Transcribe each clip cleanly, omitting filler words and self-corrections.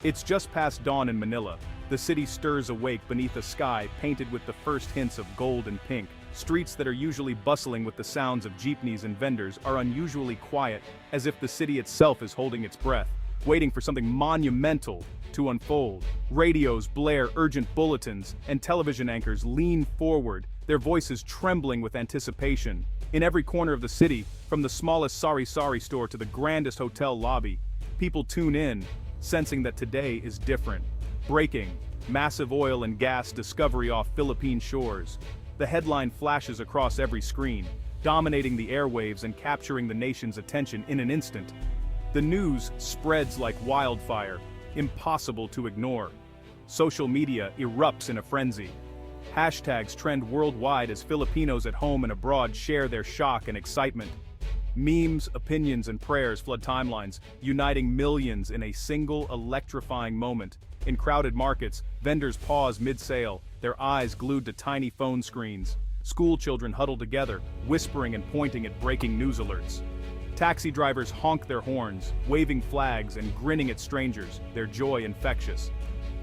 It's just past dawn in Manila. The city stirs awake beneath a sky painted with the first hints of gold and pink. Streets that are usually bustling with the sounds of jeepneys and vendors are unusually quiet, as if the city itself is holding its breath, waiting for something monumental to unfold. Radios blare urgent bulletins, and television anchors lean forward, their voices trembling with anticipation. In every corner of the city, from the smallest sari-sari store to the grandest hotel lobby, people tune in, sensing that today is different. Breaking, massive oil and gas discovery off Philippine shores. The headline flashes across every screen, dominating the airwaves and capturing the nation's attention in an instant. The news spreads like wildfire, impossible to ignore. Social media erupts in a frenzy. Hashtags trend worldwide as Filipinos at home and abroad share their shock and excitement. Memes, opinions, and prayers flood timelines, uniting millions in a single electrifying moment. In crowded markets, vendors pause mid-sale, their eyes glued to tiny phone screens. School children huddle together, whispering and pointing at breaking news alerts. Taxi drivers honk their horns, waving flags and grinning at strangers, their joy infectious.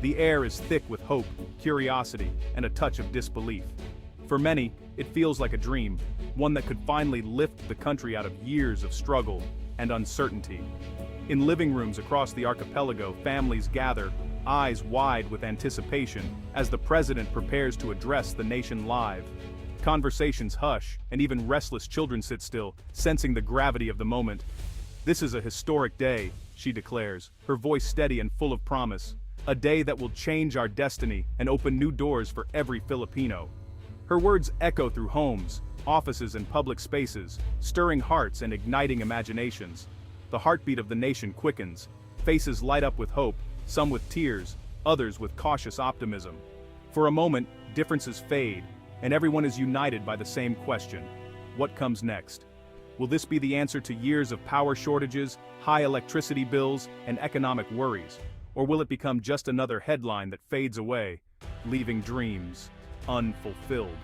The air is thick with hope, curiosity, and a touch of disbelief. For many, it feels like a dream, one that could finally lift the country out of years of struggle and uncertainty. In living rooms across the archipelago, families gather, eyes wide with anticipation, as the president prepares to address the nation live. Conversations hush, and even restless children sit still, sensing the gravity of the moment. "This is a historic day," she declares, her voice steady and full of promise. "A day that will change our destiny and open new doors for every Filipino." Her words echo through homes, offices, and public spaces, stirring hearts and igniting imaginations. The heartbeat of the nation quickens. Faces light up with hope, some with tears, others with cautious optimism. For a moment, differences fade, and everyone is united by the same question: what comes next? Will this be the answer to years of power shortages, high electricity bills, and economic worries? Or will it become just another headline that fades away, leaving dreams unfulfilled?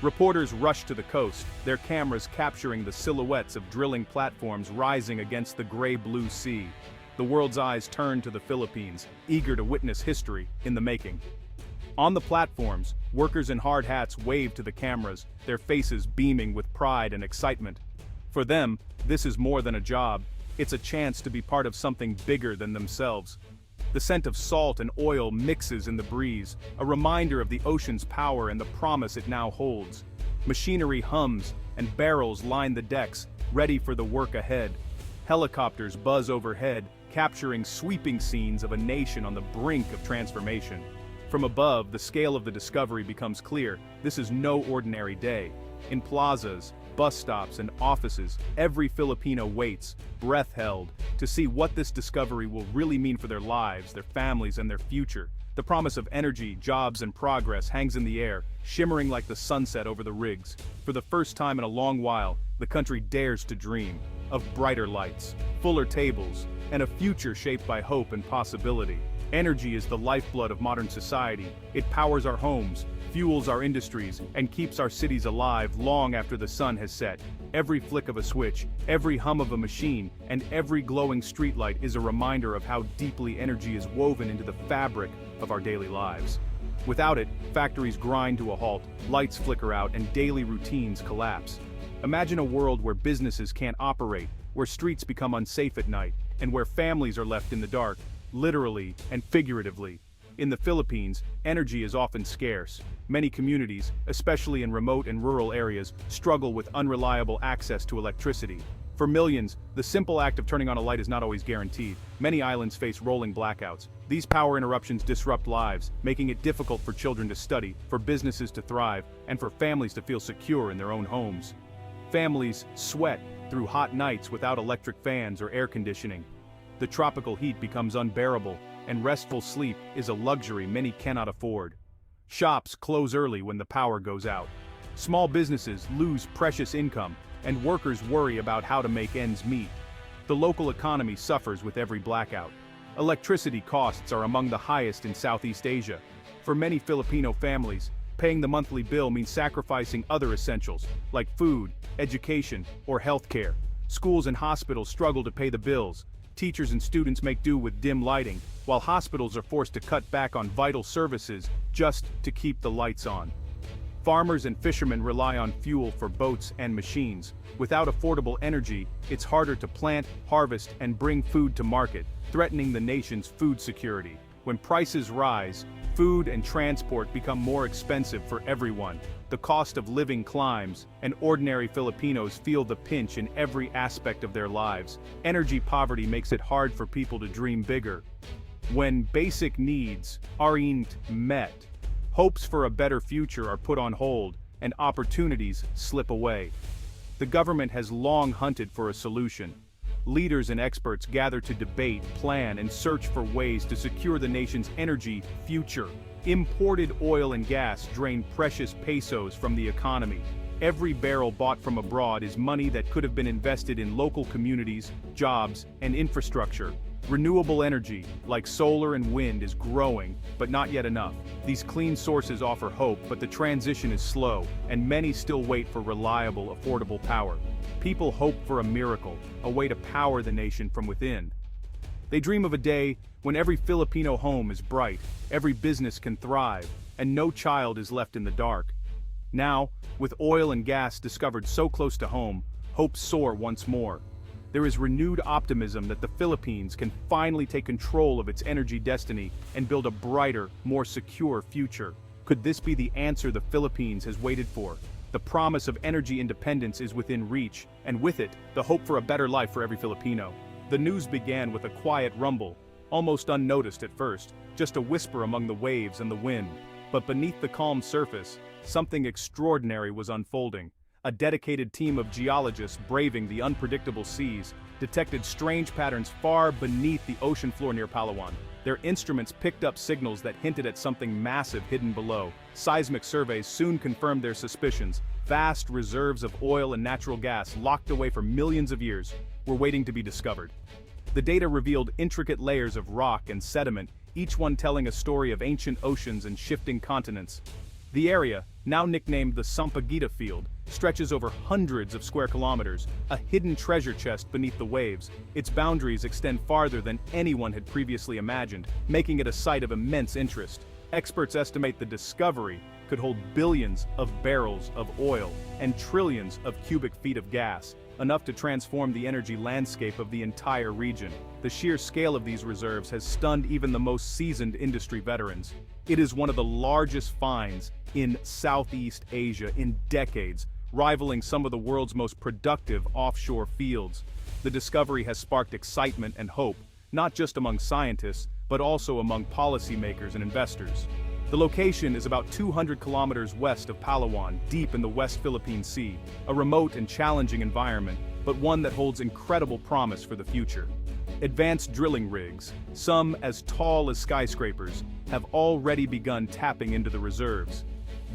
Reporters rush to the coast, their cameras capturing the silhouettes of drilling platforms rising against the gray-blue sea. The world's eyes turn to the Philippines, eager to witness history in the making. On the platforms, workers in hard hats wave to the cameras, their faces beaming with pride and excitement. For them, this is more than a job, it's a chance to be part of something bigger than themselves. The scent of salt and oil mixes in the breeze, a reminder of the ocean's power and the promise it now holds. Machinery hums, and barrels line the decks, ready for the work ahead. Helicopters buzz overhead, capturing sweeping scenes of a nation on the brink of transformation. From above, the scale of the discovery becomes clear. This is no ordinary day. In plazas, bus stops, and offices, every Filipino waits, breath held, to see what this discovery will really mean for their lives, their families, and their future. The promise of energy, jobs, and progress hangs in the air, shimmering like the sunset over the rigs. For the first time in a long while, the country dares to dream of brighter lights, fuller tables, and a future shaped by hope and possibility. Energy is the lifeblood of modern society. It powers our homes, fuels our industries, and keeps our cities alive long after the sun has set. Every flick of a switch, every hum of a machine, and every glowing streetlight is a reminder of how deeply energy is woven into the fabric of our daily lives. Without it, factories grind to a halt, lights flicker out, and daily routines collapse. Imagine a world where businesses can't operate, where streets become unsafe at night, and where families are left in the dark, literally and figuratively. In the Philippines, energy is often scarce. Many communities, especially in remote and rural areas, struggle with unreliable access to electricity. For millions, the simple act of turning on a light is not always guaranteed. Many islands face rolling blackouts. These power interruptions disrupt lives, making it difficult for children to study, for businesses to thrive, and for families to feel secure in their own homes. Families sweat through hot nights without electric fans or air conditioning. The tropical heat becomes unbearable, and restful sleep is a luxury many cannot afford. Shops close early when the power goes out. Small businesses lose precious income, and workers worry about how to make ends meet. The local economy suffers with every blackout. Electricity costs are among the highest in Southeast Asia. For many Filipino families, paying the monthly bill means sacrificing other essentials, like food, education, or healthcare. Schools and hospitals struggle to pay the bills. Teachers and students make do with dim lighting, while hospitals are forced to cut back on vital services just to keep the lights on. Farmers and fishermen rely on fuel for boats and machines. Without affordable energy, it's harder to plant, harvest, and bring food to market, threatening the nation's food security. When prices rise, food and transport become more expensive for everyone. The cost of living climbs, and ordinary Filipinos feel the pinch in every aspect of their lives. Energy poverty makes it hard for people to dream bigger. When basic needs aren't met, hopes for a better future are put on hold, and opportunities slip away. The government has long hunted for a solution. Leaders and experts gather to debate, plan, and search for ways to secure the nation's energy future. Imported oil and gas drain precious pesos from the economy. Every barrel bought from abroad is money that could have been invested in local communities, jobs, and infrastructure. Renewable energy, like solar and wind, is growing, but not yet enough. These clean sources offer hope, but the transition is slow, and many still wait for reliable, affordable power. People hope for a miracle, a way to power the nation from within. They dream of a day when every Filipino home is bright, every business can thrive, and no child is left in the dark. Now, with oil and gas discovered so close to home, hopes soar once more. There is renewed optimism that the Philippines can finally take control of its energy destiny and build a brighter, more secure future. Could this be the answer the Philippines has waited for? The promise of energy independence is within reach, and with it, the hope for a better life for every Filipino. The news began with a quiet rumble, almost unnoticed at first, just a whisper among the waves and the wind. But beneath the calm surface, something extraordinary was unfolding. A dedicated team of geologists braving the unpredictable seas detected strange patterns far beneath the ocean floor near Palawan. Their instruments picked up signals that hinted at something massive hidden below. Seismic surveys soon confirmed their suspicions. Vast reserves of oil and natural gas locked away for millions of years were waiting to be discovered. The data revealed intricate layers of rock and sediment, each one telling a story of ancient oceans and shifting continents. The area, now nicknamed the Sampaguita Field, stretches over hundreds of square kilometers, a hidden treasure chest beneath the waves. Its boundaries extend farther than anyone had previously imagined, making it a site of immense interest. Experts estimate the discovery could hold billions of barrels of oil and trillions of cubic feet of gas, enough to transform the energy landscape of the entire region. The sheer scale of these reserves has stunned even the most seasoned industry veterans. It is one of the largest finds in Southeast Asia in decades, rivaling some of the world's most productive offshore fields. The discovery has sparked excitement and hope, not just among scientists, but also among policymakers and investors. The location is about 200 kilometers west of Palawan, deep in the West Philippine Sea, a remote and challenging environment, but one that holds incredible promise for the future. Advanced drilling rigs, some as tall as skyscrapers, have already begun tapping into the reserves.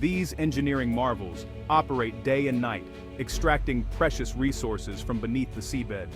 These engineering marvels operate day and night, extracting precious resources from beneath the seabed.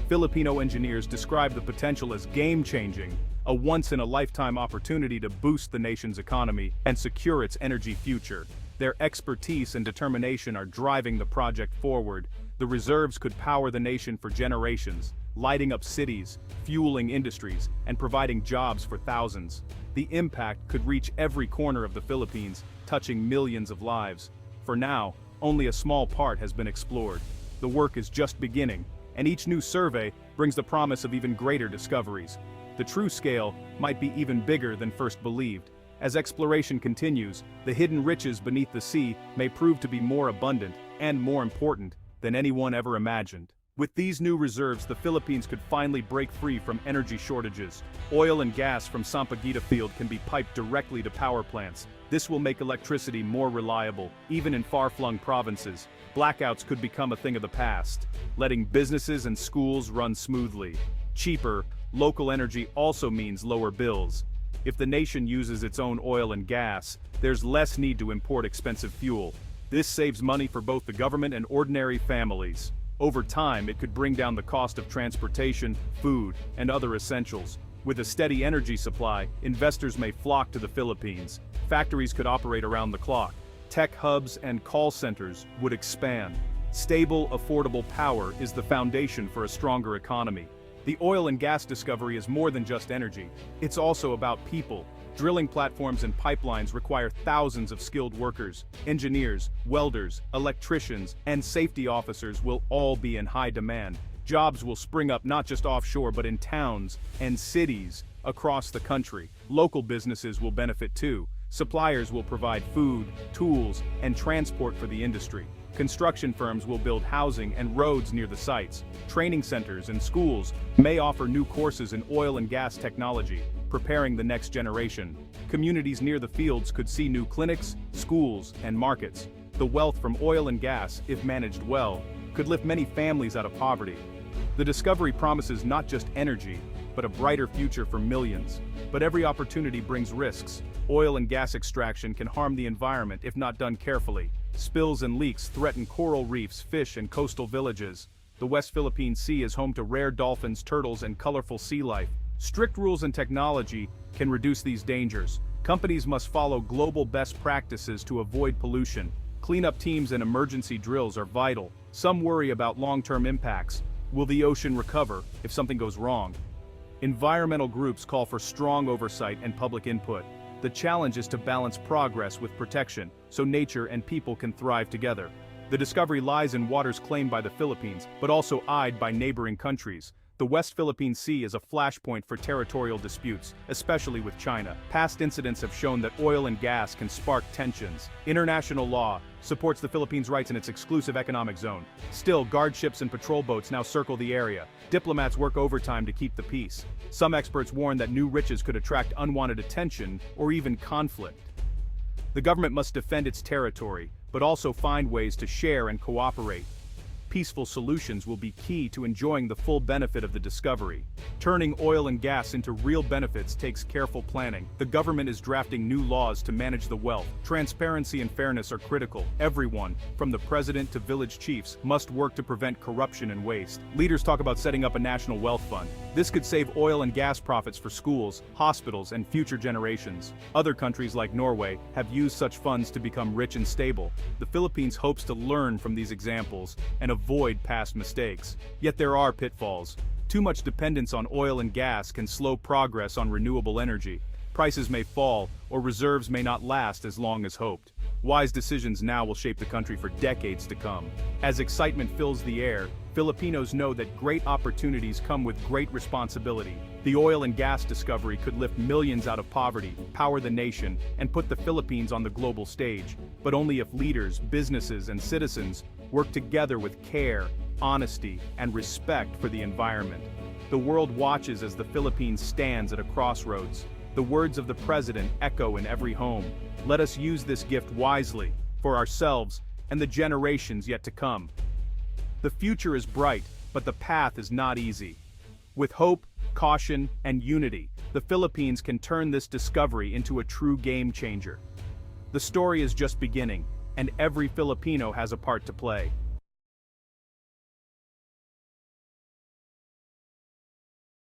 Filipino engineers describe the potential as game-changing, a once-in-a-lifetime opportunity to boost the nation's economy and secure its energy future. Their expertise and determination are driving the project forward. The reserves could power the nation for generations, lighting up cities, fueling industries, and providing jobs for thousands. The impact could reach every corner of the Philippines, touching millions of lives. For now, only a small part has been explored. The work is just beginning, and each new survey brings the promise of even greater discoveries. The true scale might be even bigger than first believed. As exploration continues, the hidden riches beneath the sea may prove to be more abundant and more important than anyone ever imagined. With these new reserves, the Philippines could finally break free from energy shortages. Oil and gas from Sampaguita Field can be piped directly to power plants. This will make electricity more reliable, even in far-flung provinces. Blackouts could become a thing of the past, letting businesses and schools run smoothly. Cheaper, local energy also means lower bills. If the nation uses its own oil and gas, there's less need to import expensive fuel. This saves money for both the government and ordinary families. Over time, it could bring down the cost of transportation, food, and other essentials. With a steady energy supply, investors may flock to the Philippines. Factories could operate around the clock. Tech hubs and call centers would expand. Stable, affordable power is the foundation for a stronger economy. The oil and gas discovery is more than just energy. It's also about people. Drilling platforms and pipelines require thousands of skilled workers. Engineers, welders, electricians, and safety officers will all be in high demand. Jobs will spring up not just offshore but in towns and cities across the country. Local businesses will benefit too. Suppliers will provide food, tools, and transport for the industry. Construction firms will build housing and roads near the sites. Training centers and schools may offer new courses in oil and gas technology, preparing the next generation. Communities near the fields could see new clinics, schools, and markets. The wealth from oil and gas, if managed well, could lift many families out of poverty. The discovery promises not just energy, but a brighter future for millions. But every opportunity brings risks. Oil and gas extraction can harm the environment if not done carefully. Spills and leaks threaten coral reefs, fish, and coastal villages. The West Philippine Sea is home to rare dolphins, turtles, and colorful sea life. Strict rules and technology can reduce these dangers. Companies must follow global best practices to avoid pollution. Cleanup teams and emergency drills are vital. Some worry about long-term impacts. Will the ocean recover if something goes wrong? Environmental groups call for strong oversight and public input. The challenge is to balance progress with protection, so nature and people can thrive together. The discovery lies in waters claimed by the Philippines, but also eyed by neighboring countries. The West Philippine Sea is a flashpoint for territorial disputes, especially with China. Past incidents have shown that oil and gas can spark tensions. International law supports the Philippines' rights in its exclusive economic zone. Still, guard ships and patrol boats now circle the area. Diplomats work overtime to keep the peace. Some experts warn that new riches could attract unwanted attention or even conflict. The government must defend its territory, but also find ways to share and cooperate. Peaceful solutions will be key to enjoying the full benefit of the discovery. Turning oil and gas into real benefits takes careful planning. The government is drafting new laws to manage the wealth. Transparency and fairness are critical. Everyone, from the president to village chiefs, must work to prevent corruption and waste. Leaders talk about setting up a national wealth fund. This could save oil and gas profits for schools, hospitals, and future generations. Other countries like Norway have used such funds to become rich and stable. The Philippines hopes to learn from these examples and avoid past mistakes. Yet there are pitfalls. Too much dependence on oil and gas can slow progress on renewable energy. Prices may fall, or reserves may not last as long as hoped. Wise decisions now will shape the country for decades to come. As excitement fills the air, Filipinos know that great opportunities come with great responsibility. The oil and gas discovery could lift millions out of poverty, power the nation, and put the Philippines on the global stage. But only if leaders, businesses, and citizens work together with care, honesty, and respect for the environment. The world watches as the Philippines stands at a crossroads. The words of the president echo in every home. Let us use this gift wisely, for ourselves and the generations yet to come. The future is bright, but the path is not easy. With hope, caution, and unity, the Philippines can turn this discovery into a true game changer. The story is just beginning, and every Filipino has a part to play.